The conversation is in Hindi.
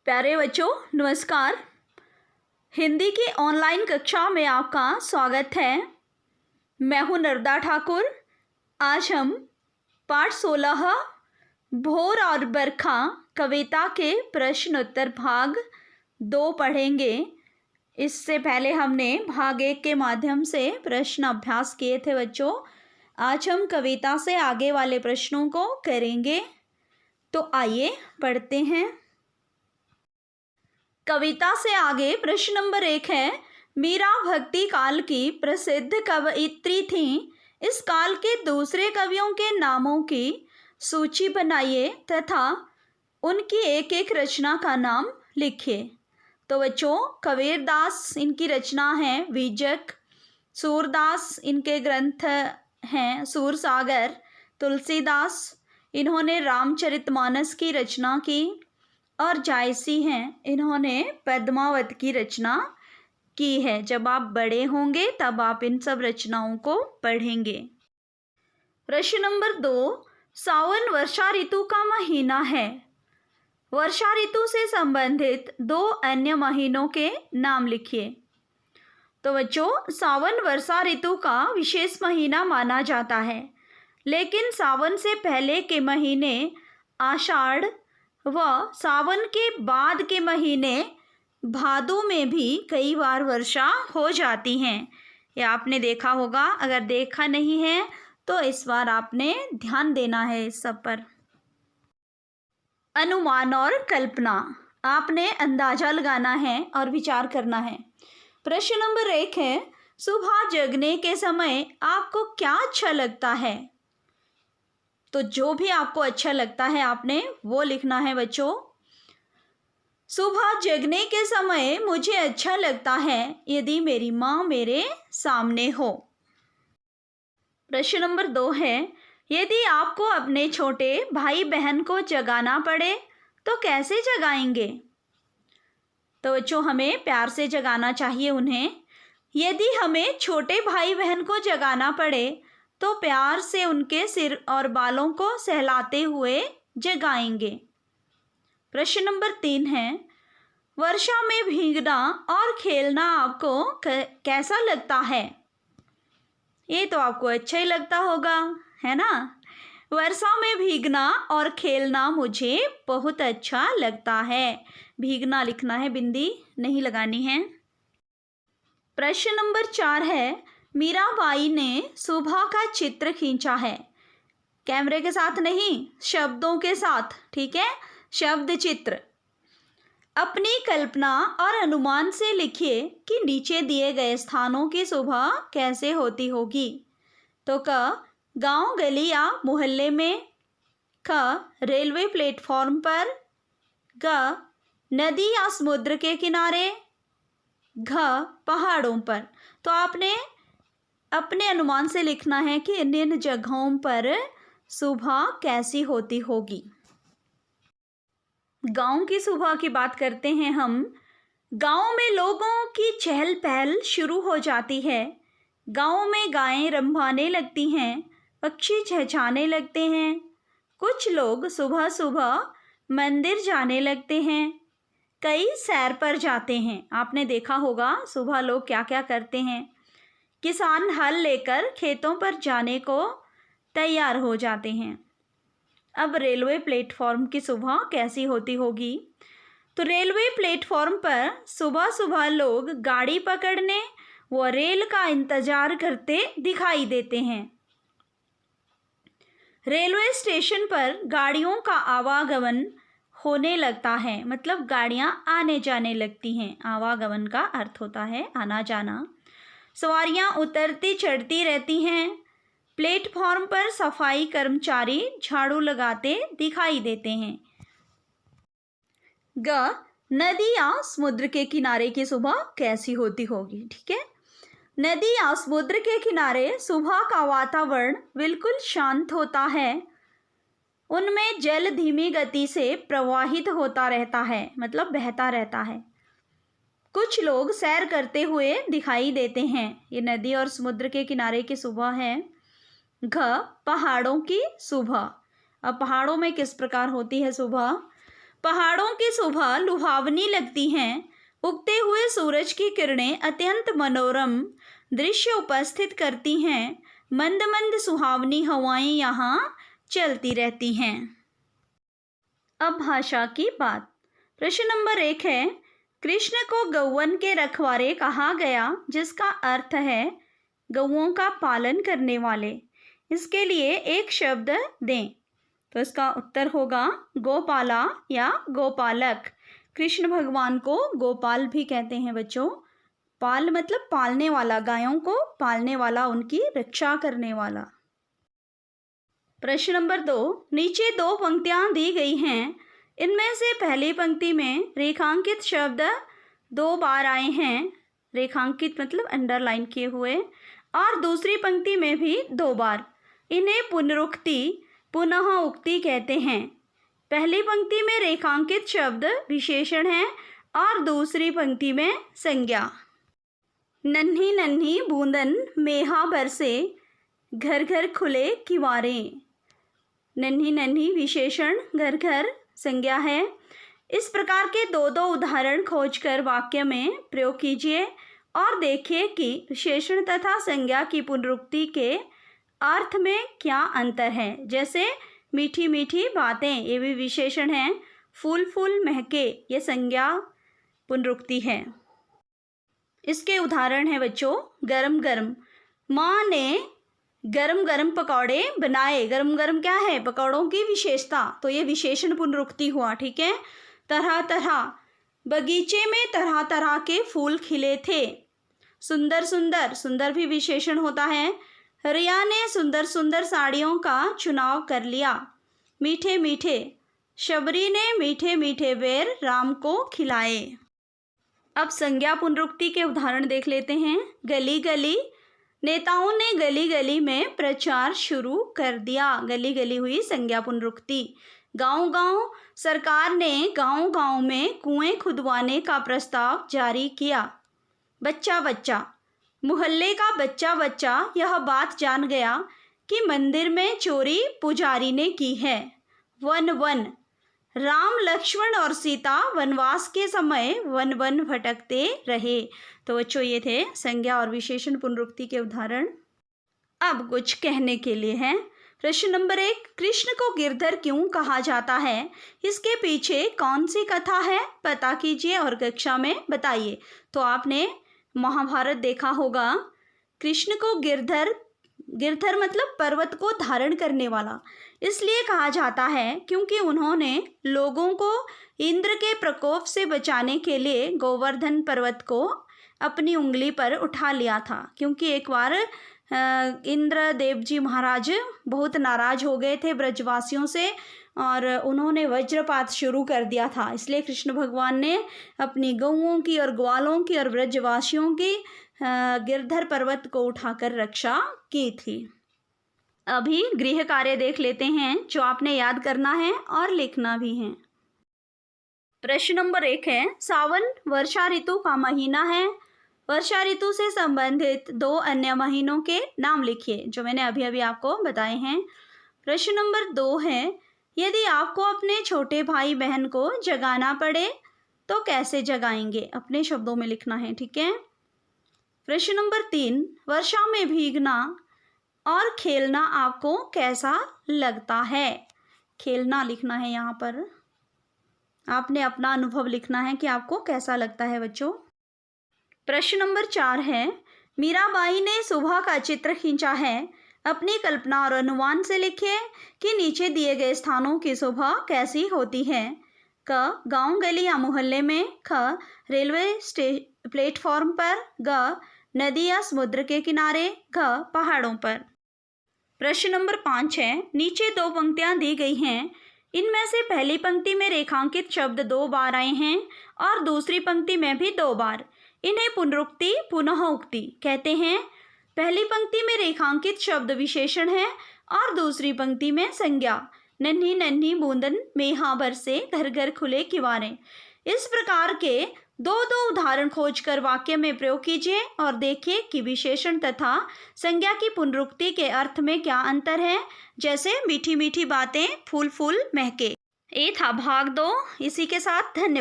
प्यारे बच्चों नमस्कार। हिंदी की ऑनलाइन कक्षा में आपका स्वागत है। मैं हूं नर्मदा ठाकुर। आज हम पाठ 16 भोर और बरखा कविता के प्रश्न उत्तर भाग 2 पढ़ेंगे। इससे पहले हमने भाग 1 के माध्यम से प्रश्न अभ्यास किए थे बच्चों। आज हम कविता से आगे वाले प्रश्नों को करेंगे। तो आइए पढ़ते हैं। कविता से आगे प्रश्न नंबर 1 है, मीरा भक्ति काल की प्रसिद्ध कवयित्री थीं। इस काल के दूसरे कवियों के नामों की सूची बनाइए तथा उनकी एक एक रचना का नाम लिखिए। तो बच्चों, कबीरदास इनकी रचना है बीजक, सूरदास इनके ग्रंथ हैं सूरसागर, तुलसीदास इन्होंने रामचरितमानस की रचना की और जायसी हैं इन्होंने पद्मावत की रचना की है। जब आप बड़े होंगे तब आप इन सब रचनाओं को पढ़ेंगे। प्रश्न नंबर 2, सावन वर्षा ऋतु का महीना है। वर्षा ऋतु से संबंधित 2 अन्य महीनों के नाम लिखिए। तो बच्चों, सावन वर्षा ऋतु का विशेष महीना माना जाता है, लेकिन सावन से पहले के महीने आषाढ़ व सावन के बाद के महीने भादों में भी कई बार वर्षा हो जाती हैं। यह आपने देखा होगा। अगर देखा नहीं है तो इस बार आपने ध्यान देना है इस सब पर। अनुमान और कल्पना, आपने अंदाजा लगाना है और विचार करना है। प्रश्न नंबर 1 है, सुबह जगने के समय आपको क्या अच्छा लगता है। तो जो भी आपको अच्छा लगता है आपने वो लिखना है बच्चों। सुबह जगने के समय मुझे अच्छा लगता है यदि मेरी माँ मेरे सामने हो। प्रश्न नंबर 2 है, यदि आपको अपने छोटे भाई बहन को जगाना पड़े तो कैसे जगाएंगे। तो बच्चों, हमें प्यार से जगाना चाहिए उन्हें। यदि हमें छोटे भाई बहन को जगाना पड़े तो प्यार से उनके सिर और बालों को सहलाते हुए जगाएंगे। प्रश्न नंबर 3 है, वर्षा में भीगना और खेलना आपको कैसा लगता है। ये तो आपको अच्छा ही लगता होगा, है ना। वर्षा में भीगना और खेलना मुझे बहुत अच्छा लगता है। भीगना लिखना है, बिंदी नहीं लगानी है। प्रश्न नंबर 4 है, मीराबाई ने सुबह का चित्र खींचा है। कैमरे के साथ नहीं, शब्दों के साथ, ठीक है। शब्द चित्र। अपनी कल्पना और अनुमान से लिखिए कि नीचे दिए गए स्थानों की सुबह कैसे होती होगी। तो क, गांव गली या मोहल्ले में। ख, रेलवे प्लेटफॉर्म पर। ग, नदी या समुद्र के किनारे। घ, पहाड़ों पर। तो आपने अपने अनुमान से लिखना है कि इन जगहों पर सुबह कैसी होती होगी। गांव की सुबह की बात करते हैं हम। गांव में लोगों की चहल पहल शुरू हो जाती है। गांव में गायें रंभाने लगती हैं, पक्षी चहचहाने लगते हैं। कुछ लोग सुबह सुबह मंदिर जाने लगते हैं। कई सैर पर जाते हैं। आपने देखा होगा सुबह लोग क्या क्या करते हैं। किसान हल लेकर खेतों पर जाने को तैयार हो जाते हैं। अब रेलवे प्लेटफॉर्म की सुबह कैसी होती होगी। तो रेलवे प्लेटफॉर्म पर सुबह सुबह लोग गाड़ी पकड़ने व रेल का इंतजार करते दिखाई देते हैं। रेलवे स्टेशन पर गाड़ियों का आवागमन होने लगता है, मतलब गाड़ियां आने जाने लगती हैं। आवागमन का अर्थ होता है आना जाना। सवारियां उतरती चढ़ती रहती हैं। प्लेटफॉर्म पर सफाई कर्मचारी झाड़ू लगाते दिखाई देते हैं। ग, नदी या समुद्र के किनारे की सुबह कैसी होती होगी। ठीक है। नदी या समुद्र के किनारे सुबह का वातावरण बिल्कुल शांत होता है। उनमें जल धीमी गति से प्रवाहित होता रहता है, मतलब बहता रहता है। कुछ लोग सैर करते हुए दिखाई देते हैं। ये नदी और समुद्र के किनारे की सुबह है। घ, पहाड़ों की सुबह। अब पहाड़ों में किस प्रकार होती है सुबह। पहाड़ों की सुबह लुभावनी लगती हैं। उगते हुए सूरज की किरणें अत्यंत मनोरम दृश्य उपस्थित करती हैं। मंद मंद सुहावनी हवाएं यहाँ चलती रहती हैं। अब भाषा की बात। प्रश्न नंबर 1 है, कृष्ण को गौवन के रखवारे कहा गया, जिसका अर्थ है गौओं का पालन करने वाले। इसके लिए एक शब्द दें। तो इसका उत्तर होगा गोपाला या गोपालक। कृष्ण भगवान को गोपाल भी कहते हैं बच्चों। पाल मतलब पालने वाला, गायों को पालने वाला, उनकी रक्षा करने वाला। प्रश्न नंबर 2, नीचे 2 पंक्तियां दी गई हैं। इनमें से पहली पंक्ति में रेखांकित शब्द 2 बार आए हैं। रेखांकित मतलब अंडरलाइन किए हुए, और दूसरी पंक्ति में भी 2 बार। इन्हें पुनरुक्ति, पुनः उक्ति कहते हैं। पहली पंक्ति में रेखांकित शब्द विशेषण है और दूसरी पंक्ति में संज्ञा। नन्ही नन्ही बूंदन मेहा बरसे, घर घर खुले किवारे। नन्ही नन्ही विशेषण, घर घर संज्ञा है। इस प्रकार के 2-2 उदाहरण खोजकर वाक्य में प्रयोग कीजिए और देखिए कि विशेषण तथा संज्ञा की पुनरुक्ति के अर्थ में क्या अंतर है। जैसे मीठी मीठी बातें, ये भी विशेषण है। फूल फूल महके, ये संज्ञा पुनरुक्ति है। इसके उदाहरण है बच्चों, गरम गरम। माँ ने गरम गरम पकौड़े बनाए। गरम गरम क्या है? पकौड़ों की विशेषता, तो ये विशेषण पुनरुक्ति हुआ। ठीक है। तरह तरह, बगीचे में तरह तरह के फूल खिले थे। सुंदर सुंदर, सुंदर भी विशेषण होता है। रिया ने सुंदर सुंदर साड़ियों का चुनाव कर लिया। मीठे मीठे, शबरी ने मीठे मीठे बेर राम को खिलाए। अब संज्ञा पुनरुक्ति के उदाहरण देख लेते हैं। गली गली, नेताओं ने गली गली में प्रचार शुरू कर दिया। गली गली हुई संज्ञा पुनरुक्ति। गांव गांव, सरकार ने गांव गांव में कुएं खुदवाने का प्रस्ताव जारी किया। बच्चा बच्चा, मोहल्ले का बच्चा बच्चा यह बात जान गया कि मंदिर में चोरी पुजारी ने की है। वन वन, राम लक्ष्मण और सीता वनवास के समय वन वन भटकते रहे। तो बच्चों ये थे संज्ञा और विशेषण पुनरुक्ति के उदाहरण। अब कुछ कहने के लिए है। प्रश्न नंबर 1, कृष्ण को गिरधर क्यों कहा जाता है? इसके पीछे कौन सी कथा है? पता कीजिए और कक्षा में बताइए। तो आपने महाभारत देखा होगा। कृष्ण को गिरधर, गिरधर मतलब पर्वत को धारण करने वाला, इसलिए कहा जाता है क्योंकि उन्होंने लोगों को इंद्र के प्रकोप से बचाने के लिए गोवर्धन पर्वत को अपनी उंगली पर उठा लिया था। क्योंकि एक बार इंद्र देव जी महाराज बहुत नाराज हो गए थे ब्रजवासियों से और उन्होंने वज्रपात शुरू कर दिया था। इसलिए कृष्ण भगवान ने अपनी गौओं की और ग्वालों की और ब्रजवासियों की गिरधर पर्वत को उठाकर रक्षा की थी। अभी गृह कार्य देख लेते हैं जो आपने याद करना है और लिखना भी है। प्रश्न नंबर 1 है, सावन वर्षा ऋतु का महीना है। वर्षा ऋतु से संबंधित 2 अन्य महीनों के नाम लिखिए जो मैंने अभी अभी आपको बताए हैं। प्रश्न नंबर 2 है, यदि आपको अपने छोटे भाई बहन को जगाना पड़े तो कैसे जगाएंगे? अपने शब्दों में लिखना है। ठीक है। प्रश्न नंबर 3, वर्षा में भीगना और खेलना आपको कैसा लगता है? खेलना लिखना है यहाँ पर। आपने अपना अनुभव लिखना है कि आपको कैसा लगता है बच्चों। प्रश्न नंबर 4 है, मीराबाई ने सुबह का चित्र खींचा है। अपनी कल्पना और अनुमान से लिखिए कि नीचे दिए गए स्थानों की सुबह कैसी होती है। क, गांव गली या मोहल्ले में। ख, रेलवे प्लेटफॉर्म पर। ग, नदी या समुद्र के किनारे। घ, पहाड़ों पर। प्रश्न नंबर 5 है, नीचे 2 पंक्तियां दी गई हैं। इनमें से पहली पंक्ति में रेखांकित शब्द 2 बार आए हैं और दूसरी पंक्ति में भी 2 बार। इन्हें पुनरुक्ति, पुनः उक्ति कहते हैं। पहली पंक्ति में रेखांकित शब्द विशेषण है और दूसरी पंक्ति में संज्ञा। नन्ही नन्ही बूंदन मेहा बरसे, घर घर खुले किवारे। इस प्रकार के 2-2 उदाहरण खोजकर वाक्य में प्रयोग कीजिए और देखिए कि विशेषण तथा संज्ञा की पुनरुक्ति के अर्थ में क्या अंतर है। जैसे मीठी मीठी बातें, फूल फूल महके। ए था भाग 2। इसी के साथ धन्यवाद।